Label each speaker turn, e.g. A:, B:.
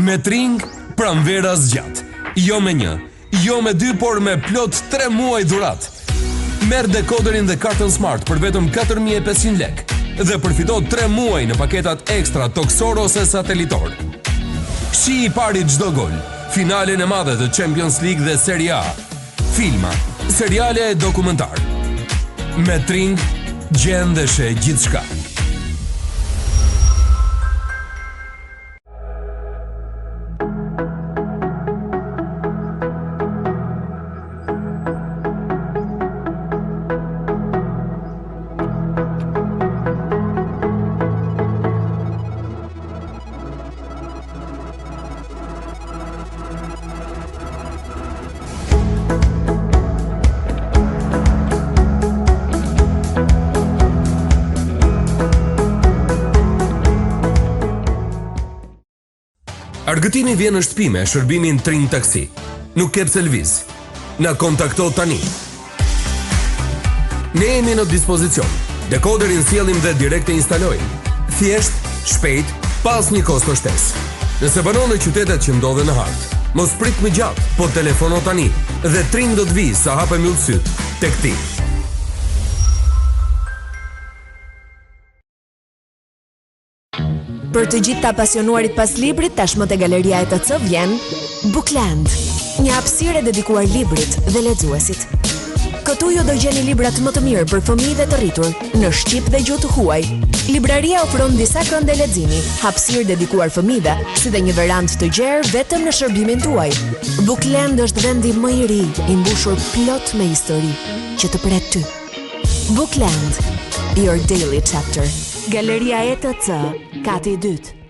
A: Me tring, pranvera zgjat. Jo me 1, jo me 2, por me plot 3 muaj dhurat. Merr dekoderin dhe kartën Smart për vetëm 4.500 lek dhe përfito 3 muaj në paketat ekstra toksor ose satelitor. Shi I pari çdo gol, finalen e madhe të Champions League dhe Serie A, filma, seriale e dokumentar. Me tring, gjen dhe she gjithçka. Argëtimi vjen në shtëpi me shërbimin Tring Taxi. Nuk ke pse lviz. Na kontakto tani. Ne jemi në dispozicion. Dekoderin sjellim dhe direkt e instalojmë. Thjesht, shpejt, pas një kosto shtesë. Nëse banon në qytetet që ndodhen në hartë, mos prit më gjatë, po telefono tani dhe Tring do të vijë sa hapem yllësyt tek ti.
B: Për të gjithë ta pasionuarit pas librit, tashmë te Galeria ETC vjen Bookland, një hapësirë dedikuar librit dhe lexuesit. Këtu ju do gjeni librat më të mirë për fëmijë dhe të rritur, në shqip dhe gjuhë të huaj. Libraria ofron disa kënde leximi, hapësirë dedikuar fëmijëve, si dhe një verandë të gjerë vetëm në shërbimin tuaj. Bookland është vendi më I ri, I mbushur plot me histori, që të pret ty. Bookland, your daily chapter. Galeria ETC, kati 2.